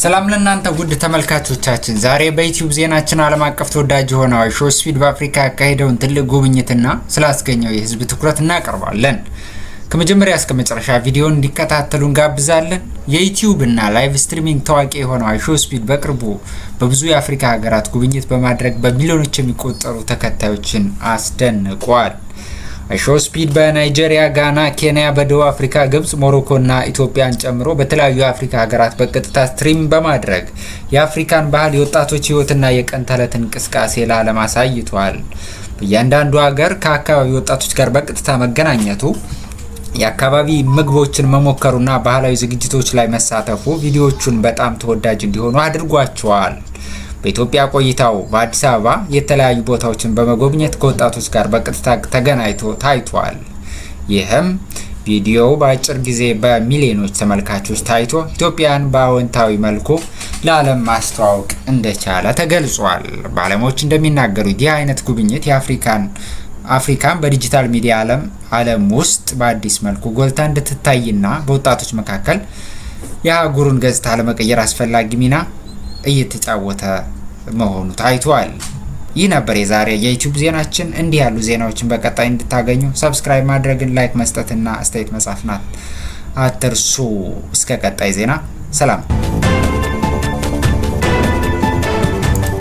ሰላም ለእናንተ ውድ ተመልካቾቻችን፣ ዛሬ በዩቲዩብ ዜናችን ዓለም አቀፍ ተወዳጅ የሆነው ሾስፒድ በአፍሪካ ያካሄደውን ትልቅ ጉብኝትና ስላስገኘው የህዝብ ትኩረት እናቀርባለን። ከመጀመሪያ እስከ መጨረሻ ቪዲዮውን እንዲከታተሉ እንጋብዛለን። የዩቲዩብ እና ላይቭ ስትሪሚንግ ታዋቂ የሆነው ሾስፒድ በቅርቡ በብዙ የአፍሪካ ሀገራት ጉብኝት በማድረግ በሚሊዮኖች የሚቆጠሩ ተከታዮችን አስደንቋል። ሾስፒድ በናይጄሪያ፣ ጋና፣ ኬንያ፣ በደቡብ አፍሪካ፣ ግብጽ፣ ሞሮኮ እና ኢትዮጵያን ጨምሮ በተለያዩ የአፍሪካ ሀገራት በቀጥታ ስትሪም በማድረግ የአፍሪካን ባህል፣ የወጣቶች ህይወትና የቀን ተዕለት እንቅስቃሴ ለዓለም አሳይቷል። በእያንዳንዱ ሀገር ከአካባቢ ወጣቶች ጋር በቀጥታ መገናኘቱ፣ የአካባቢ ምግቦችን መሞከሩና ባህላዊ ዝግጅቶች ላይ መሳተፉ ቪዲዮዎቹን በጣም ተወዳጅ እንዲሆኑ አድርጓቸዋል። በኢትዮጵያ ቆይታው በአዲስ አበባ የተለያዩ ቦታዎችን በመጎብኘት ከወጣቶች ጋር በቀጥታ ተገናኝቶ ታይቷል። ይህም ቪዲዮ በአጭር ጊዜ በሚሊዮኖች ተመልካቾች ታይቶ ኢትዮጵያን በአዎንታዊ መልኩ ለዓለም ማስተዋወቅ እንደቻለ ተገልጿል። ባለሙያዎች እንደሚናገሩት ይህ አይነት ጉብኝት አፍሪካን በዲጂታል ሚዲያ ዓለም ውስጥ በአዲስ መልኩ ጎልታ እንድትታይና በወጣቶች መካከል የአህጉሩን ገጽታ ለመቀየር አስፈላጊ ሚና እየተጫወተ መሆኑ ታይቷል። ይህ ነበር የዛሬ የዩቲዩብ ዜናችን። እንዲህ ያሉ ዜናዎችን በቀጣይ እንድታገኙ ሰብስክራይብ ማድረግን፣ ላይክ መስጠትና አስተያየት መጻፍን አትርሱ። እስከ ቀጣይ ዜና ሰላም።